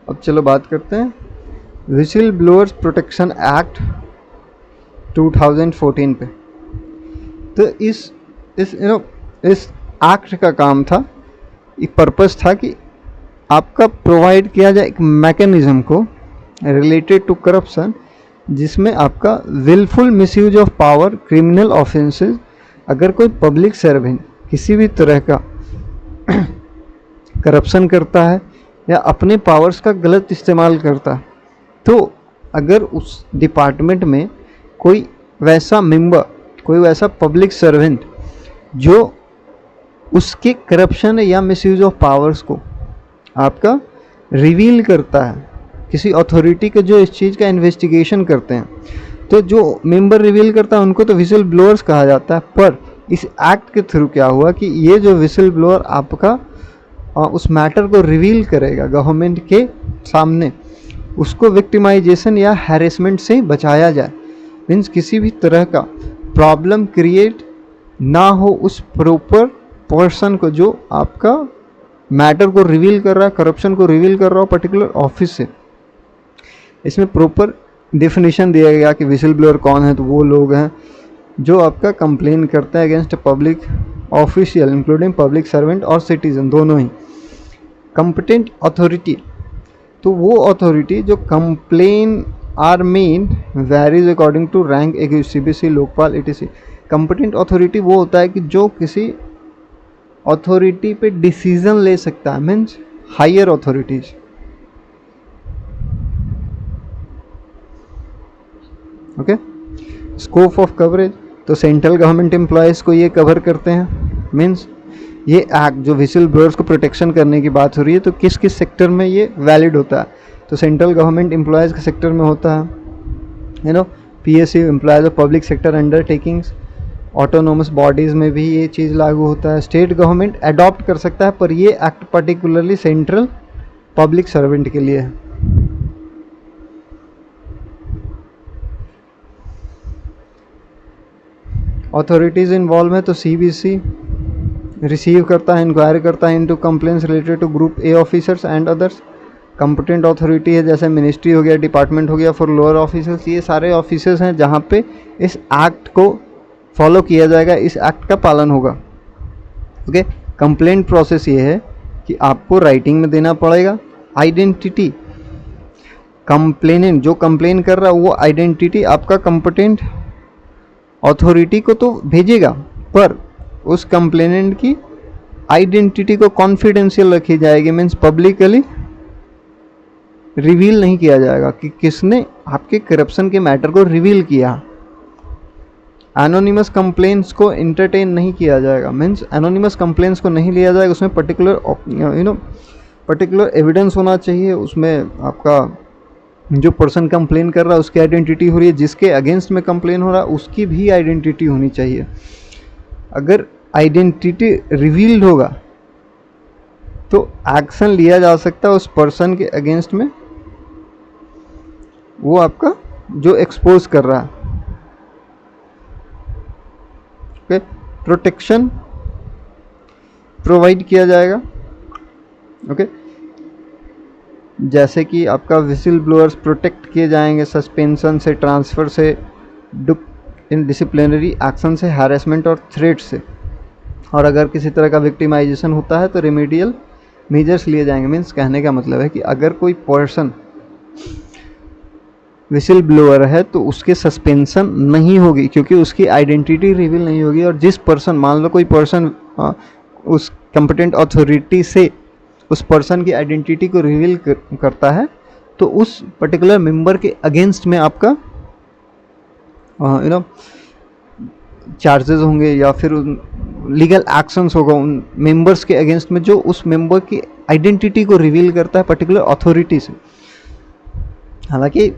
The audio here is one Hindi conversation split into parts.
अब चलो बात करते हैं विसिल ब्लोअर्स प्रोटेक्शन एक्ट 2014 पे। तो इस एक्ट का काम था, एक पर्पस था कि आपका प्रोवाइड किया जाए एक मैकेनिज्म को रिलेटेड टू करप्शन, जिसमें आपका wilful misuse of power, criminal offences, अगर कोई पब्लिक सर्वेंट किसी भी तरह का करप्शन करता है या अपने पावर्स का गलत इस्तेमाल करता है, तो अगर उस डिपार्टमेंट में कोई वैसा मेंबर, कोई वैसा पब्लिक सर्वेंट जो उसके करप्शन या मिसयूज ऑफ पावर्स को आपका रिवील करता है, किसी अथॉरिटी के जो इस चीज़ का इन्वेस्टिगेशन करते हैं, तो जो मेंबर रिवील करता है उनको तो विसिल ब्लोअर्स कहा जाता है। पर इस एक्ट के थ्रू क्या हुआ कि ये जो विसिल ब्लोअर आपका उस मैटर को रिवील करेगा गवर्नमेंट के सामने, उसको विक्टिमाइजेशन या हैरेसमेंट से बचाया जाए। मीन्स किसी भी तरह का प्रॉब्लम क्रिएट ना हो उस प्रॉपर पर्सन को जो आपका मैटर को रिवील कर रहा है, करप्शन को रिवील कर रहा हो पर्टिकुलर ऑफिस से। इसमें प्रॉपर डेफिनेशन दिया गया कि विसिल ब्लोअर कौन है। तो वो लोग हैं जो आपका कंप्लेन करते हैं against public official including public servant और सिटीजन, दोनों ही। कंपिटेंट अथॉरिटी, तो वो अथॉरिटी जो complain are made varies according to rank, एक CBC, Lokpal, etc। Competent authority वो होता है कि जो किसी अथॉरिटी पे डिसीजन ले सकता है, means higher authorities. Okay, scope of coverage, तो सेंट्रल गवर्नमेंट एम्प्लॉयज़ को ये कवर करते हैं। मीन्स ये एक्ट जो विसिल ब्लोअर्स को प्रोटेक्शन करने की बात हो रही है, तो किस किस सेक्टर में ये वैलिड होता है। तो सेंट्रल गवर्नमेंट एम्प्लॉयज़ के सेक्टर में होता है PSU, employees of public sector undertakings. Autonomous bodies में भी ये चीज़ लागू होता है। स्टेट गवर्नमेंट अडॉप्ट कर सकता है, पर ये act particularly central public servant के लिए है। अथॉरिटीज़ इन्वॉल्व है, तो CBC रिसीव करता है, इंक्वायरी करता है into complaints related to group A officers and others. Competent authority है, जैसे मिनिस्ट्री हो गया, डिपार्टमेंट हो गया फॉर लोअर ऑफिसर्स। ये सारे ऑफिसर्स हैं जहाँ पे इस एक्ट को फॉलो किया जाएगा, इस एक्ट का पालन होगा। ओके, कंप्लेंट प्रोसेस ये है कि आपको राइटिंग में देना पड़ेगा आइडेंटिटी। कंप्लेनेंट जो कंप्लेन कर रहा है वो आइडेंटिटी आपका कंपिटेंट अथॉरिटी को तो भेजेगा, पर उस कंप्लेनेंट की आइडेंटिटी को कॉन्फिडेंशियल रखी जाएगी। मीन्स पब्लिकली रिवील नहीं किया जाएगा कि किसने आपके करप्शन के मैटर को रिवील किया। एनोनिमस कंप्लेंट्स को इंटरटेन नहीं किया जाएगा। मीन्स एनोनिमस कंप्लेंट्स को नहीं लिया जाएगा, उसमें पर्टिकुलर एविडेंस होना चाहिए। उसमें आपका जो पर्सन कंप्लेन कर रहा है उसकी आइडेंटिटी हो रही है, जिसके अगेंस्ट में कंप्लेन हो रहा है उसकी भी आइडेंटिटी होनी चाहिए। अगर आइडेंटिटी रिवील्ड होगा तो एक्शन लिया जा सकता है उस पर्सन के अगेंस्ट में, वो आपका जो एक्सपोज कर रहा है। ओके, प्रोटेक्शन प्रोवाइड किया जाएगा। ओके, जैसे कि आपका विसिल ब्लोअर्स प्रोटेक्ट किए जाएंगे सस्पेंशन से, ट्रांसफ़र से, इन डिसिप्लिनरी एक्शन से, हैरेसमेंट और थ्रेट से। और अगर किसी तरह का विक्टिमाइजेशन होता है तो रेमेडियल मेजर्स लिए जाएंगे। मीन्स कहने का मतलब है कि अगर कोई पर्सन विसिल ब्लोअर है तो उसके सस्पेंशन नहीं होगी, क्योंकि उसकी आइडेंटिटी रिवील नहीं होगी। और जिस पर्सन, मान लो कोई पर्सन उस कंपिटेंट अथॉरिटी से उस पर्सन की आइडेंटिटी को रिवील करता है, तो उस पर्टिकुलर मेंबर के अगेंस्ट में आपका चार्जेस होंगे या फिर लीगल एक्शंस होगा उन मेंबर्स के अगेंस्ट में जो उस मेंबर की आइडेंटिटी को रिवील करता है पर्टिकुलर अथॉरिटी से। हालांकि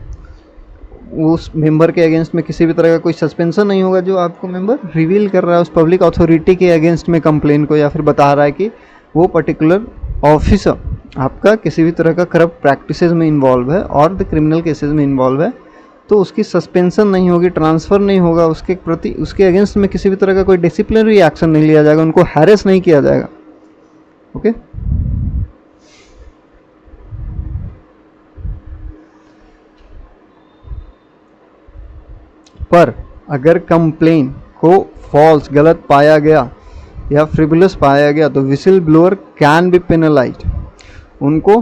उस मेंबर के अगेंस्ट में किसी भी तरह का कोई सस्पेंशन नहीं होगा जो आपको मेंबर रिवील कर रहा है उस पब्लिक अथॉरिटी के अगेंस्ट में कंप्लेन को, या फिर बता रहा है कि वो पर्टिकुलर ऑफिसर आपका किसी भी तरह का करप्ट प्रैक्टिसेस में इन्वॉल्व है और द क्रिमिनल केसेस में इन्वॉल्व है, तो उसकी सस्पेंशन नहीं होगी, ट्रांसफ़र नहीं होगा, उसके प्रति उसके अगेंस्ट में किसी भी तरह का कोई डिसिप्लिनरी एक्शन नहीं लिया जाएगा, उनको हैरेस नहीं किया जाएगा। ओके, पर अगर कंप्लेन को फॉल्स गलत पाया गया या फ्रिवलस पाया गया तो whistle blower can be penalised, उनको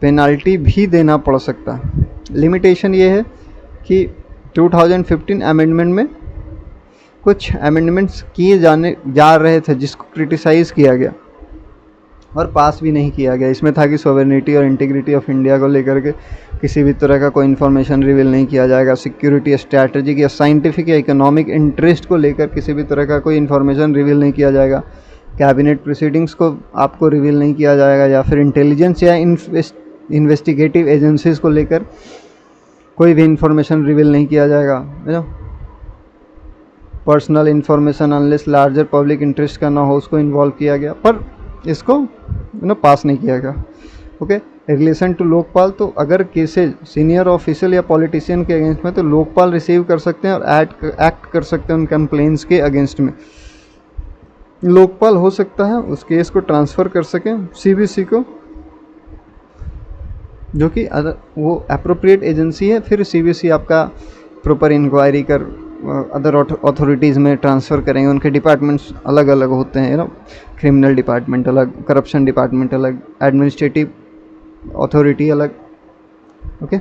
पेनल्टी भी देना पड़ सकता है। लिमिटेशन ये है कि 2015 अमेंडमेंट में कुछ अमेंडमेंट्स किए जा रहे थे जिसको क्रिटिसाइज़ किया गया और पास भी नहीं किया गया। इसमें था कि सॉवरेनिटी और इंटीग्रिटी ऑफ इंडिया को लेकर के किसी भी तरह का कोई इन्फॉर्मेशन रिवील नहीं किया जाएगा। सिक्योरिटी, स्ट्रैटेजिक या साइंटिफिक या इकोनॉमिक इंटरेस्ट को लेकर किसी भी तरह का कोई इन्फॉर्मेशन रिवील नहीं किया जाएगा। कैबिनेट प्रोसीडिंग्स को आपको रिवील नहीं किया जाएगा, या फिर इंटेलिजेंस या इन्वेस्टिगेटिव एजेंसीज को लेकर कोई भी इंफॉर्मेशन रिवील नहीं किया जाएगा। Personal information unless larger public interest का ना हो उसको इन्वॉल्व किया गया, पर इसको पास नहीं किया गया। ओके, रिलेशन टू लोकपाल, तो अगर केसेज सीनियर ऑफिशियल या पॉलिटिशियन के अगेंस्ट में तो लोकपाल रिसीव कर सकते हैं और एक्ट कर सकते हैं उन कंप्लेंट्स के अगेंस्ट में। लोकपाल हो सकता है उस केस को ट्रांसफ़र कर सकें सीबीसी को, जो कि वो अप्रोप्रिएट एजेंसी है। फिर सीबीसी आपका प्रॉपर इंक्वायरी कर अदर अथॉरिटीज़ में ट्रांसफ़र करेंगे। उनके डिपार्टमेंट्स अलग अलग होते हैं, क्रिमिनल डिपार्टमेंट अलग, करप्शन डिपार्टमेंट अलग, एडमिनिस्ट्रेटिव अथॉरिटी अलग। ओके।